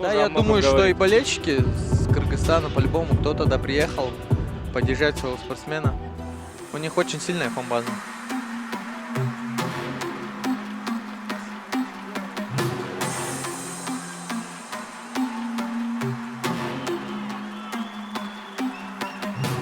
тоже я о многом думаю, что и говорит. болельщики с Кыргызстана по-любому кто-то да приехал поддержать своего спортсмена. У них очень сильная фан-база.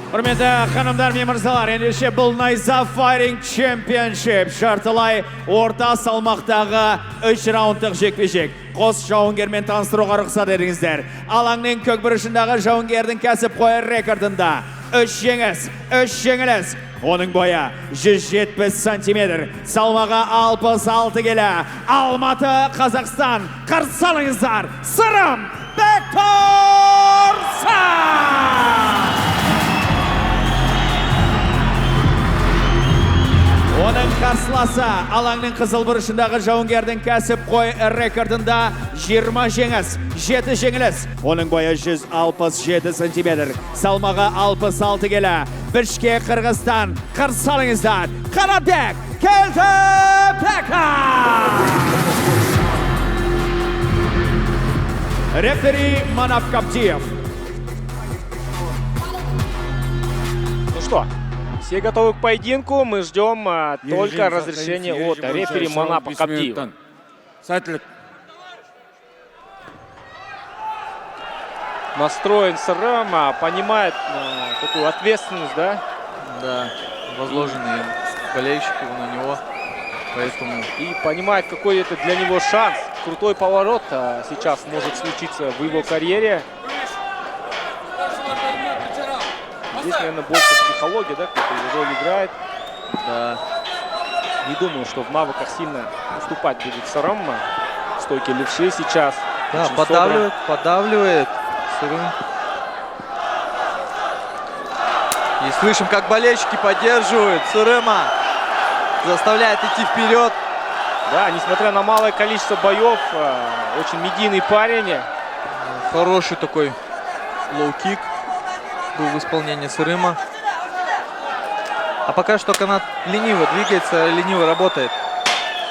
Құрметті ханымдар мен мырзалар, ендеше бұл Найза Fighting Championship жартылай орта салмақтағы 3 раундтық жекпе-жек. Қос жауынгермен таныстыруға рұқсат етіңіздер. Алаңның көкбұрышындағы жауынгердің кәсіпқой рекордында 3 жеңіс, 3 жеңіліс. Оның бойы 170 сантиметр, салмағы 66 келі. Алматы, Қазақстан, қарсы алыңыздар, Сырым Бекторсан! Оның қарсыласы алаңның қызыл бұрышындағы жауынгердің кәсіпқой рекордында 20 жеңіс, 7 жеңіліс. Оның бойы 167 сантиметр, салмағы 66 келі. Бішкек, Қырғызстан, қарсы алыңыздар, Қанатбек Келтебека! Рефери Манап Каптиев. Ну что, все готовы к поединку. Мы ждем только разрешения от рефери Манапа Каптиева. Настроен Сырым, понимает такую ответственность, да? Да, возложенные болельщики на него. Поэтому... И понимает, какой это для него шанс. Крутой поворот сейчас может случиться в его карьере. Здесь, наверное, больше психология, да, какую-то роль играет. Да. Не думаю, что в навыках сильно уступать будет Сырым. Стойки левши сейчас. Да, очень подавливает Сырым. И слышим, как болельщики поддерживают Сырыма. Заставляет идти вперед. Да, несмотря на малое количество боев, очень медийный парень. Хороший такой лоу-кик был в исполнении Сырыма. А пока что канат лениво двигается, лениво работает.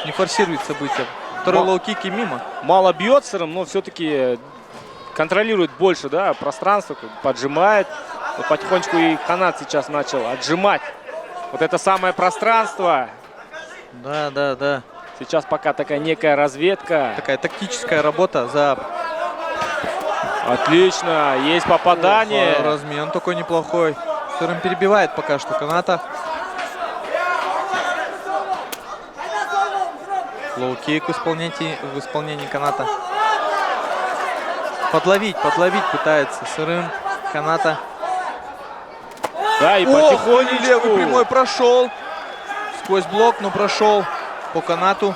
Не форсирует события. Второй лоу-кик и мимо. Мало бьет Сырым, но все-таки контролирует больше, да, пространство, поджимает. Вот потихонечку и канат сейчас начал отжимать. Вот это самое пространство. Да. Сейчас пока такая некая разведка. Такая тактическая работа за... Отлично, есть попадание. Размен такой неплохой. Сырым перебивает пока что каната. Лоу-кик в исполнении каната. Подловить пытается Сырым каната. Да, и потихонечку. Левый прямой прошел. Сквозь блок, но прошел по канату.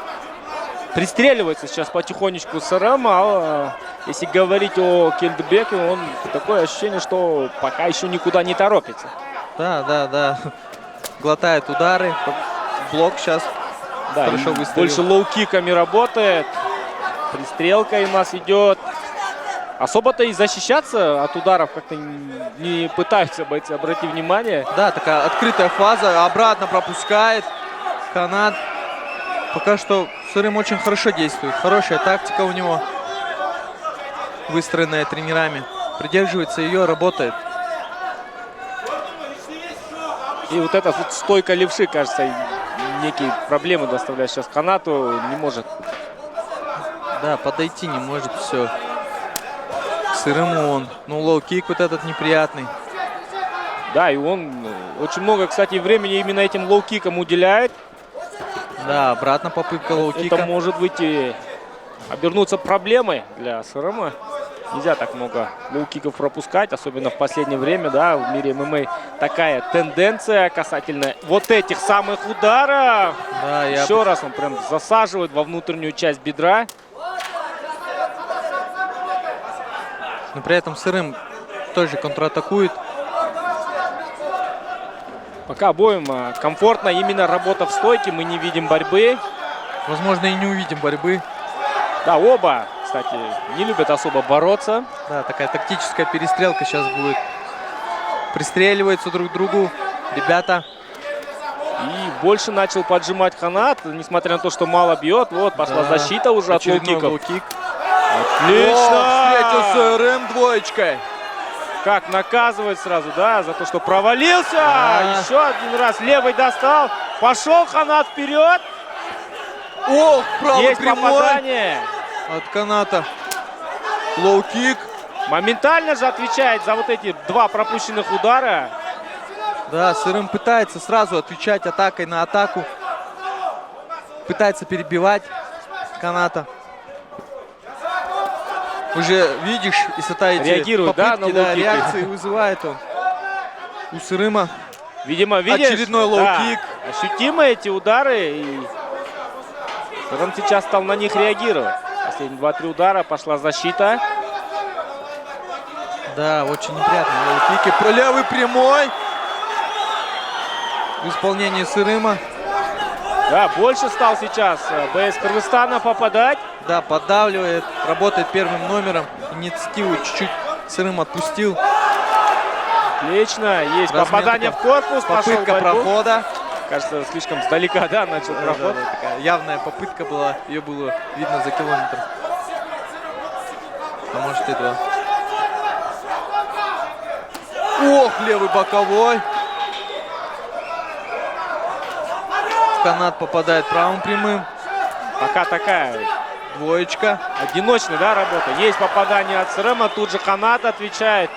Пристреливается сейчас потихонечку Сырым. Если говорить о Келтебеке, он такое ощущение, что пока еще никуда не торопится. Да. Глотает удары. Блок сейчас хорошо выставил. Больше лоу-киками работает. Пристрелка у нас идет. Особо-то и защищаться от ударов как-то не пытаются бойцы, обрати внимание. Да, такая открытая фаза, обратно пропускает канат. Пока что Сырым очень хорошо действует, хорошая тактика у него, выстроенная тренерами. Придерживается ее, работает. И вот эта вот стойка левши, кажется, некие проблемы доставляет сейчас канату, не может. Да, подойти не может, все. Сырыму он. Ну, лоу-кик вот этот неприятный. Да, и он очень много, кстати, времени именно этим лоу-кикам уделяет. Да, обратно попытка лоу-кика. Это может быть обернуться проблемой для Сырыма. Нельзя так много лоу-киков пропускать, особенно в последнее время, да, в мире ММА такая тенденция касательно вот этих самых ударов. Да, Еще раз он прям засаживает во внутреннюю часть бедра. Но при этом Сырым тоже контратакует. Пока обоим комфортно именно работа в стойке, мы не видим борьбы. Возможно, и не увидим борьбы. Да, оба, кстати, не любят особо бороться. Да, такая тактическая перестрелка сейчас будет. Пристреливаются друг к другу ребята. И больше начал поджимать канат, несмотря на то, что мало бьет. Вот, пошла защита уже от лоу-киков. Лоу-кик. Отлично! ответил СРМ двоечкой. Как наказывает сразу, да, за то, что провалился. Да. Еще один раз левый достал. Пошел Ханат вперед. Ох, правый Есть прямой попадание. от каната. Лоу-кик. Моментально же отвечает за вот эти 2 пропущенных удара. Да, СРМ пытается сразу отвечать атакой на атаку. Пытается перебивать каната. Уже видишь, Исата, эти Реагирует, да, попытки, на лоу-кики? реакции вызывает он. У СРМа. Видимо, видишь, Очередной лоу-кик. да, ощутимы эти удары. И он сейчас стал на них реагировать. Последние 2-3 удара, пошла защита. Да, очень неприятно. Лоу-кики. Про левый прямой. В исполнении СРМа. Да, больше стал сейчас БС Кыргызстана попадать. Да, поддавливает, работает первым номером. Инициативу чуть-чуть СРМ отпустил. Отлично, есть Размен попадание в такой. корпус. пошел Попытка в борьбу. прохода. Кажется, слишком сдалека, да, начал проход. Да, такая явная попытка была. Ее было видно за километр. А может и 2. Ох, левый боковой. В канат попадает правым прямым. Пока такая Двоечка. одиночная, да, работа. Есть попадание от СРМа, тут же Ханат отвечает.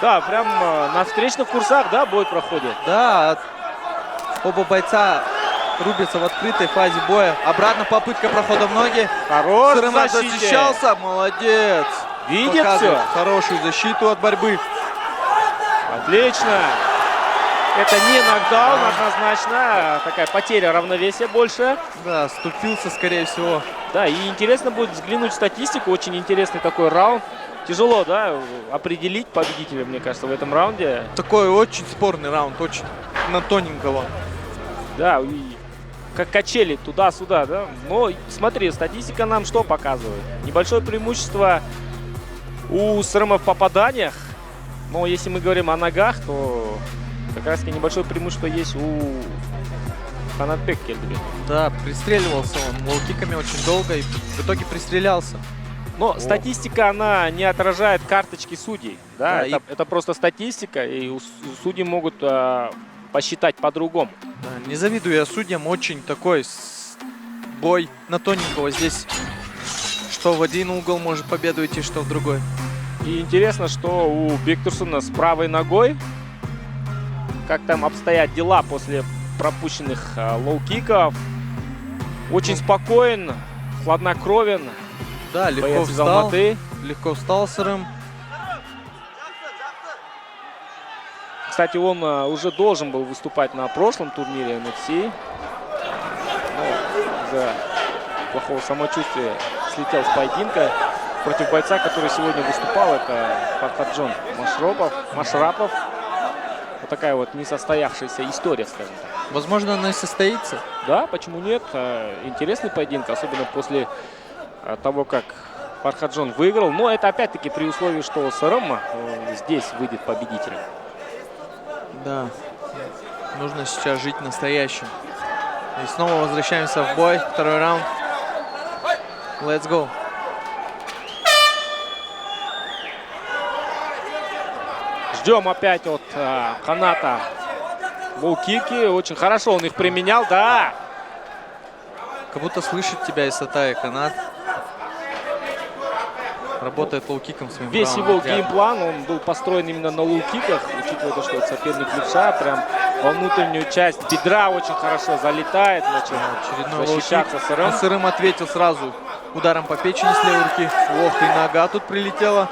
Да, прям на встречных курсах, да, бой проходит. Да, оба бойца рубятся в открытой фазе боя. Обратно попытка прохода в ноги. Хорош в СРМ защите. защищался. Молодец. Видит Показывает все. хорошую защиту от борьбы. Отлично. Это не нокдаун, однозначно. Такая потеря равновесия больше. Да, ступился, скорее всего. Да, и интересно будет взглянуть в статистику. Очень интересный такой раунд. Тяжело, да, определить победителя, мне кажется, в этом раунде. Такой очень спорный раунд, очень на тоненького. Да, и как качели туда-сюда, да. Но смотри, статистика нам что показывает? Небольшое преимущество у СРМ в попаданиях. Но если мы говорим о ногах, то как раз таки небольшое преимущество есть у Ханатбек Келдубек. Да, пристреливался он лоу-киками очень долго и в итоге пристрелялся. Но статистика, она не отражает карточки судей. Да? Да, Это просто статистика, и судьи могут посчитать по-другому. Да, не завидую я судьям, очень такой бой на тоненького. Здесь что в один угол может победу идти, что в другой. И интересно, что у Бектурсуна с правой ногой, как там обстоят дела после пропущенных лоу-киков. Очень спокоен, хладнокровен. Да, легко Боец из встал. Алматы. Легко встал СРМ. Кстати, он уже должен был выступать на прошлом турнире NFC. Но из-за плохого самочувствия слетел с поединка против бойца, который сегодня выступал. Это Фархаджон Машрапов. Вот такая вот несостоявшаяся история, скажем так. Возможно, она и состоится. Да, почему нет? Интересный поединок, особенно после того, как Фархаджон выиграл. Но это опять-таки при условии, что СРМ здесь выйдет победителем. Да, нужно сейчас жить настоящим. И снова возвращаемся в бой. Второй раунд. Let's go. Ждем опять от Ханата лоу-кики. Очень хорошо он их применял, да. Как будто слышит тебя Исата и Канат. Работает лоу-киком своим Весь правым его отрядом. геймплан, он был построен именно на лоу-киках, учитывая то, что это соперник левша, прям во внутреннюю часть бедра очень хорошо залетает, начал Очередной защищаться лоу-кик. СРМ. Но СРМ ответил сразу ударом по печени с левой руки. Ох, и нога тут прилетела.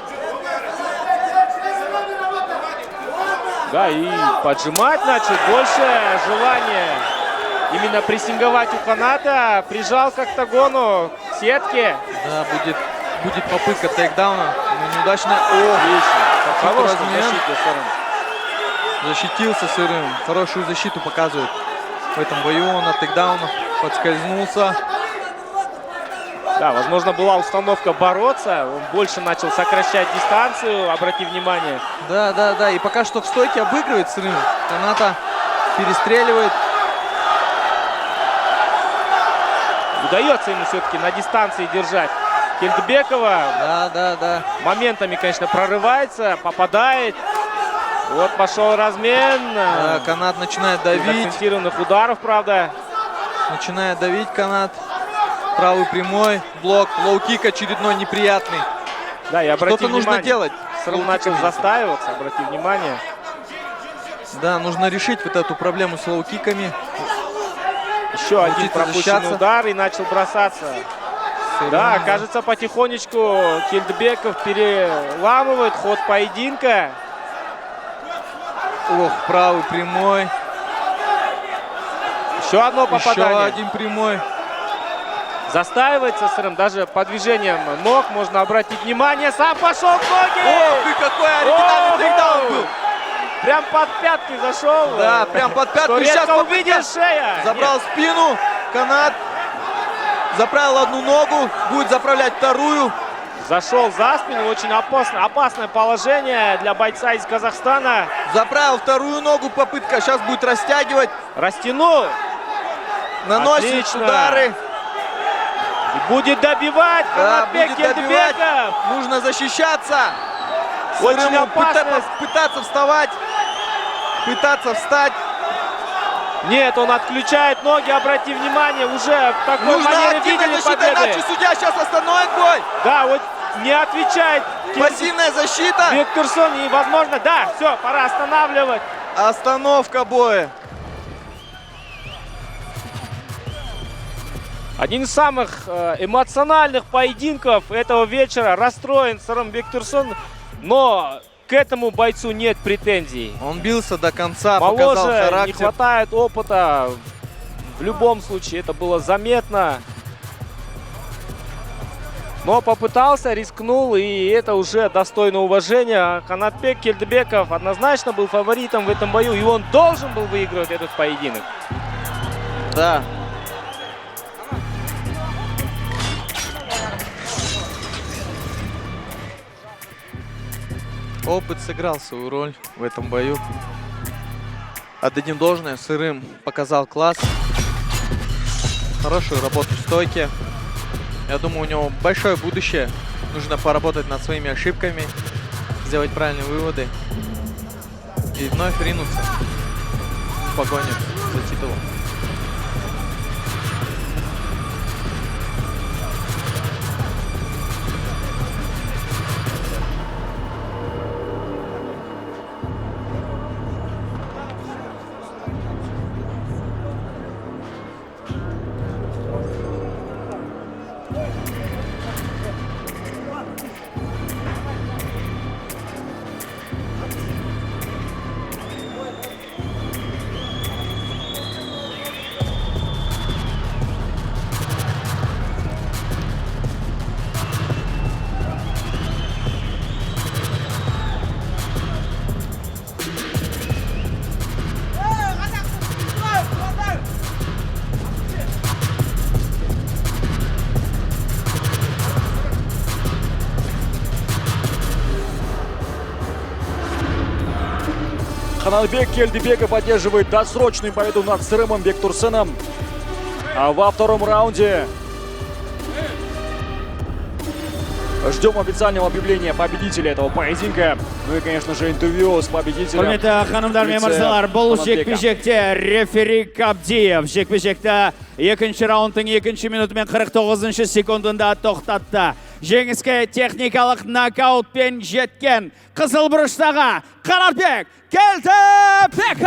Да, и поджимать начал. Больше желания именно прессинговать у Ханата. Прижал к октагону, к сетке. Да, будет попытка тейкдауна, но неудачная. Отлично. Хороший размен. защите СРМ. Защитился СРМ. Хорошую защиту показывает в этом бою. Он от тейкдауна подскользнулся. Да, возможно, была установка бороться. Он больше начал сокращать дистанцию, обрати внимание. Да. И пока что в стойке обыгрывает СРМ. Каната перестреливает. Удается ему все-таки на дистанции держать Келдібекова. Да. Моментами, конечно, прорывается, попадает. Вот пошел размен. Канат начинает давить. Акцентированных ударов, правда. Начинает давить канат. Правый прямой. Блок. Лоу-кик очередной неприятный. Да, и обрати Что-то внимание. нужно делать. Сырым начал застаиваться, обрати внимание. Да, нужно решить вот эту проблему с лоу-киками. Еще один Научиться пропущенный защищаться. удар и начал бросаться. Да, кажется, потихонечку Келдібеков переламывает ход поединка. Ох, правый прямой. Еще одно попадание. Еще один прямой. Застаивается Сырым, даже по движениям ног можно обратить внимание. Сам пошел в ноги! Ох, и какой оригинальный тейкдаун был. Прям под пятки зашел. Да, прям под пятку. Что Сейчас редко попытка. увидишь, шея. Забрал Нет. спину. Канат. Заправил одну ногу. Будет заправлять вторую. Зашел за спину. Очень опасное положение для бойца из Казахстана. Заправил вторую ногу. Попытка. Сейчас будет растягивать. Растянул. Наносит Отлично. удары. И будет добивать. Да, Канатбек будет добивать. Келдібеков. Нужно защищаться. Очень Сырыму опасно. пытаться вставать. Пытаться встать. Нет, он отключает ноги. Обрати внимание, уже в такой Нужно манере активная видели защита, победы. иначе судья сейчас остановит бой. Да, вот не отвечает Пассивная защита. Бектурсон. И, возможно, да, все, пора останавливать. Остановка боя. Один из самых эмоциональных поединков этого вечера. Расстроен Сырым Бектурсон, но к этому бойцу нет претензий. Он бился до конца, показал Моложе, не характер. хватает опыта. В любом случае, это было заметно. Но попытался, рискнул, и это уже достойно уважения. Канатбек Келдібеков однозначно был фаворитом в этом бою, и он должен был выигрывать этот поединок. Да. Опыт сыграл свою роль в этом бою. Отдадим должное, Сырым показал класс. Хорошую работу в стойке. Я думаю, у него большое будущее. Нужно поработать над своими ошибками, сделать правильные выводы и вновь ринуться в погоню за титулом. Канатбек Келдібеков одерживает досрочную победу над Сырымом Бектурсеном. А во втором раунде ждем официального объявления победителя этого поединка. Ну и, конечно же, интервью с победителем. Құрметті ханымдар мен мырзалар, бұл жекпе-жекте рефери Кабдиев жекпе-жекте екінші раундтың екінші минуты мен 49 секундында тоқтатты. Жеңіске техникалық нокаутпен жеткен қызыл бұрыштағы Канатбек Келдібеков!